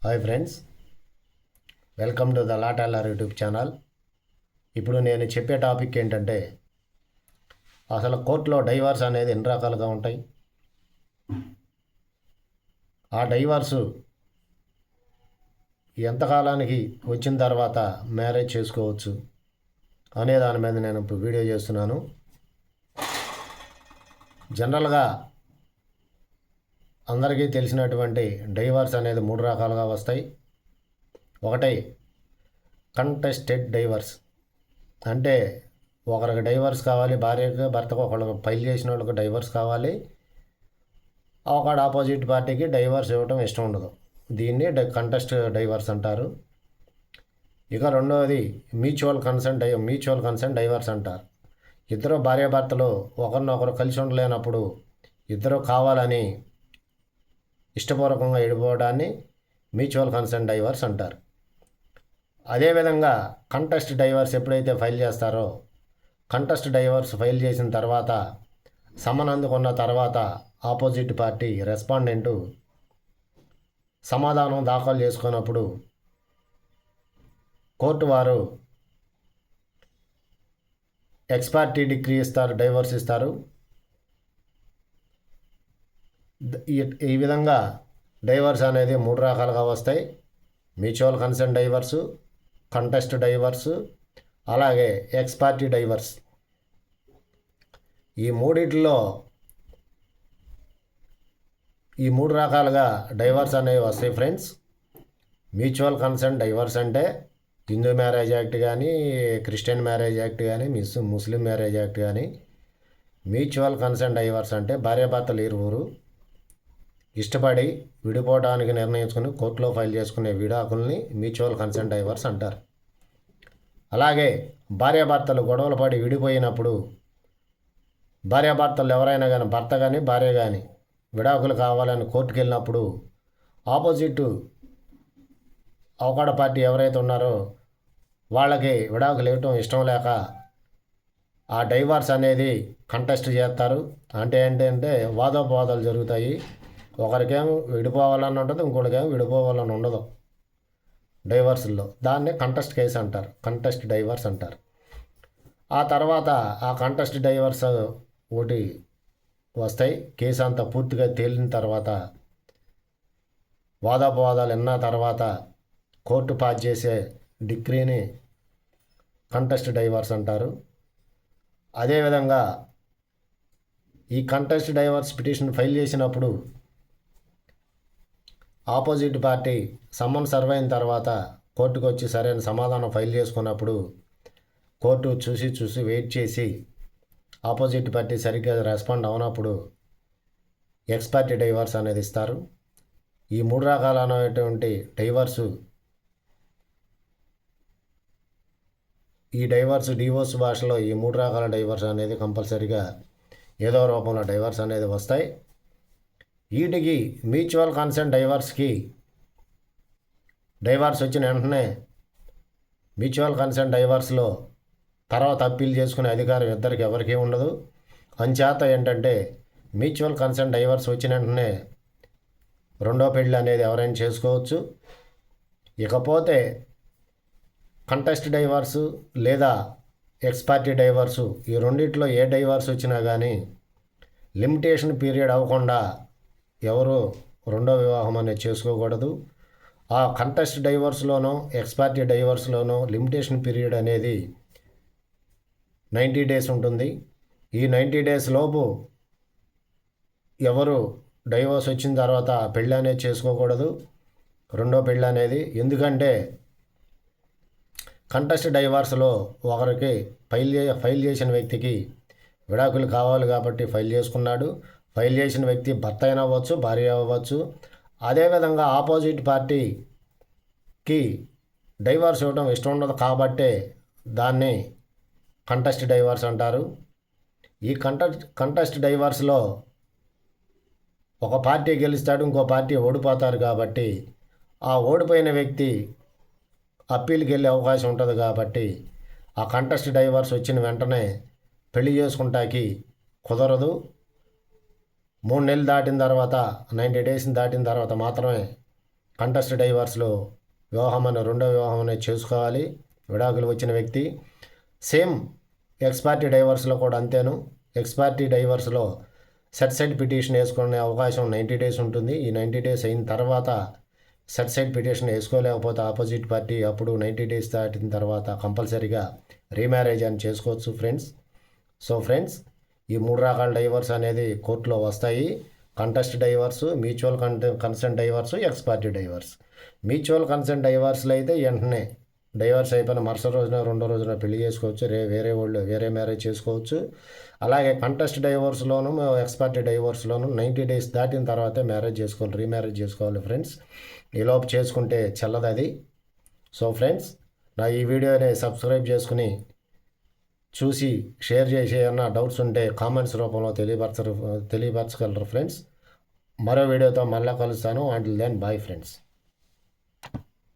Hi friends, welcome to the లాటాలర్ YouTube channel. ఇప్పుడు నేను చెప్పే టాపిక్ ఏంటంటే, అసలు కోర్టులో డైవర్స్ అనేది ఎన్ని రకాలుగా ఉంటాయి, ఆ డైవర్సు ఎంతకాలానికి వచ్చిన తర్వాత మ్యారేజ్ చేసుకోవచ్చు అనే దాని మీద నేను ఇప్పుడు వీడియో చేస్తున్నాను. జనరల్గా అందరికీ తెలిసినటువంటి డైవర్స్ అనేది 3 రకాలుగా వస్తాయి. ఒకటి కంటెస్టెడ్ డైవర్స్, అంటే ఒకరికి డైవర్స్ కావాలి, భార్యకు భర్తకు ఒకళ్ళకి ఫైల్ చేసిన వాళ్ళకి డైవర్స్ కావాలి, ఒకడు ఆపోజిట్ పార్టీకి డైవర్స్ ఇవ్వటం ఇష్టం ఉండదు. దీన్ని కంటెస్ట్ డైవర్స్ అంటారు. ఇక రెండవది మ్యూచువల్ కన్సెంట్ డైవర్స్ అంటారు. ఇద్దరు భార్యాభర్తలు ఒకరినొకరు కలిసి ఉండలేనప్పుడు ఇద్దరు కావాలని ఇష్టపూర్వకంగా విడిపోవడాన్ని మ్యూచువల్ కన్సెంట్ డైవర్స్ అంటారు. అదేవిధంగా కంటెస్ట్ డైవర్స్ ఎప్పుడైతే ఫైల్ చేస్తారో, కంటెస్ట్ డైవర్స్ ఫైల్ చేసిన తర్వాత సమన్ అందుకున్న తర్వాత ఆపోజిట్ పార్టీ రెస్పాండెంటు సమాధానం దాఖలు చేసుకున్నప్పుడు కోర్టు వారు ఎక్స్పార్టీ డిగ్రీ ఇస్తారు, డైవర్స్ ఇస్తారు. ఈ విధంగా డైవర్స్ అనేది 3 రకాలుగా వస్తాయి: mutual consent divorce, contest divorce, అలాగే ఎక్స్పార్టీ డైవర్స్. ఈ 3 రకాలుగా డైవర్స్ అనేవి వస్తాయి ఫ్రెండ్స్. మ్యూచువల్ కన్సెంట్ డైవర్స్ అంటే హిందూ మ్యారేజ్ యాక్ట్ కానీ, క్రిస్టియన్ మ్యారేజ్ యాక్ట్ కానీ, ముస్లిం మ్యారేజ్ యాక్ట్ కానీ. మ్యూచువల్ కన్సెంట్ డైవర్స్ అంటే భార్యాభర్తలు ఇరువురు ఇష్టపడి విడిపోవడానికి నిర్ణయించుకుని కోర్టులో ఫైల్ చేసుకునే విడాకుల్ని మ్యూచువల్ కన్సెంట్ డైవర్స్ అంటారు. అలాగే భార్యాభర్తలు గొడవలు పడి విడిపోయినప్పుడు భార్యాభర్తలు ఎవరైనా కానీ, భర్త కానీ భార్య కానీ విడాకులు కావాలని కోర్టుకు వెళ్ళినప్పుడు ఆపోజిట్ అవకాడ పార్టీ ఎవరైతే ఉన్నారో వాళ్ళకి విడాకులు ఇవ్వటం ఇష్టం లేక ఆ డైవర్స్ అనేది కంటెస్ట్ చేస్తారు. అంటే ఏంటంటే వాదోపవాదాలు జరుగుతాయి. ఒకరికేమో విడిపోవాలని ఉంటుంది, ఇంకోటికేమో విడిపోవాలని ఉండదు డైవర్స్లో. దాన్నే కంటెస్ట్ కేసు అంటారు, కంటెస్ట్ డైవర్స్ అంటారు. ఆ తర్వాత ఆ కంటెస్ట్ డైవర్స్ ఒకటి వస్తాయి. కేసు అంతా పూర్తిగా తేలిన తర్వాత, వాదోపవాదాలు విన్న తర్వాత కోర్టు పాస్ చేసే డిగ్రీని కంటెస్ట్ డైవర్స్ అంటారు. అదేవిధంగా ఈ కంటెస్ట్ డైవర్స్ పిటిషన్ ఫైల్ చేసినప్పుడు ఆపోజిట్ పార్టీ సమ్మన్ సర్వ్ అయిన తర్వాత కోర్టుకు వచ్చి సరైన సమాధానం ఫైల్ చేసుకున్నప్పుడు కోర్టు చూసి వెయిట్ చేసి ఆపోజిట్ పార్టీ సరిగ్గా రెస్పాండ్ అవనప్పుడు ఎక్స్పార్టీ డైవర్స్ అనేది ఇస్తారు. ఈ 3 రకాలైనటువంటి డైవర్సు, ఈ డివోర్స్ భాషలో ఈ 3 రకాల డైవర్స్ అనేది కంపల్సరీగా ఏదో రూపంలో డైవర్స్ అనేది వస్తాయి. వీటికి మ్యూచువల్ కన్సెంట్ డైవర్స్ వచ్చిన వెంటనే మ్యూచువల్ కన్సెంట్ డైవర్స్లో తర్వాత అప్పీల్ చేసుకునే అధికారం ఇద్దరికి ఎవరికీ ఉండదు. అంచేత ఏంటంటే మ్యూచువల్ కన్సెంట్ డైవర్స్ వచ్చిన వెంటనే రెండో పెళ్ళి అనేది ఎవరైనా చేసుకోవచ్చు. ఇకపోతే కంటెస్ట్ డైవర్సు లేదా ఎక్స్పార్టీ డైవర్సు, ఈ రెండిట్లో ఏ డైవర్స్ వచ్చినా కానీ లిమిటేషన్ పీరియడ్ అవ్వకుండా ఎవరు రెండో వివాహం అనేది చేసుకోకూడదు. ఆ కంటెస్ట్ డైవర్స్లోనో ఎక్స్పార్టీ డైవర్స్లోనో లిమిటేషన్ పీరియడ్ అనేది 90 డేస్ ఉంటుంది. ఈ 90 డేస్ లోపు ఎవరు డైవర్స్ వచ్చిన తర్వాత పెళ్ళి అనేది చేసుకోకూడదు, రెండో పెళ్ళి అనేది. ఎందుకంటే కంటెస్ట్ డైవర్స్లో ఒకరికి ఫైల్ చేసిన వ్యక్తికి విడాకులు కావాలి కాబట్టి ఫైల్ చేసుకున్నాడు. ఫైల్ చేసిన వ్యక్తి భర్త అయినా అవ్వచ్చు, భార్య అవ్వచ్చు. అదేవిధంగా ఆపోజిట్ పార్టీకి డైవర్స్ ఇవ్వడం ఇష్టం ఉండదు కాబట్టే దాన్ని కంటెస్ట్ డైవర్స్ అంటారు. ఈ కంటెస్ట్ డైవర్స్లో ఒక పార్టీ గెలుస్తాడు, ఇంకో పార్టీ ఓడిపోతారు కాబట్టి ఆ ఓడిపోయిన వ్యక్తి అప్పీల్కి వెళ్ళే అవకాశం ఉంటుంది. కాబట్టి ఆ కంటెస్ట్ డైవర్స్ వచ్చిన వెంటనే పెళ్లి చేసుకుంటాకి కుదరదు. 3 నెలలు దాటిన తర్వాత, 90 డేస్ దాటిన తర్వాత మాత్రమే కంటెస్ట్ డైవర్స్లో రెండో వివాహం అనేది చేసుకోవాలి విడాకులు వచ్చిన వ్యక్తి. సేమ్ ఎక్స్-పార్టీ డైవర్స్లో కూడా అంతేను. ఎక్స్-పార్టీ డైవర్స్లో సెట్ సైడ్ పిటిషన్ వేసుకునే అవకాశం 90 డేస్ ఉంటుంది. ఈ 90 డేస్ అయిన తర్వాత సెట్ సైడ్ పిటిషన్ వేసుకోలేకపోతే ఆపోజిట్ పార్టీ అప్పుడు 90 డేస్ దాటిన తర్వాత కంపల్సరీగా రీమ్యారేజ్ అని చేసుకోవచ్చు ఫ్రెండ్స్. సో ఫ్రెండ్స్, ఈ 3 రకాల డైవర్స్ అనేది కోర్టులో వస్తాయి. Contest divorce, mutual consent divorce, ex parte divorce. Mutual consent డైవర్స్లో అయితే వెంటనే డైవర్స్ అయిపోయిన మరుసటి రోజున రెండో రోజున పెళ్లి చేసుకోవచ్చు, వేరే మ్యారేజ్ చేసుకోవచ్చు. అలాగే కంటెస్ట్ డైవర్స్లోను ఎక్స్-పార్టీ డైవర్స్లోను 90 డేస్ దాటిన తర్వాతే రీమ్యారేజ్ చేసుకోవాలి ఫ్రెండ్స్. ఈలోపు చేసుకుంటే చెల్లదు అది. సో ఫ్రెండ్స్, నా ఈ వీడియోని సబ్స్క్రైబ్ చేసుకుని చూసి షేర్ చేసి ఏమన్నా డౌట్స్ ఉంటే కామెంట్స్ రూపంలో తెలియపరచగలరు ఫ్రెండ్స్. మరో వీడియోతో మళ్ళీ కలుస్తాను. Until then bye friends.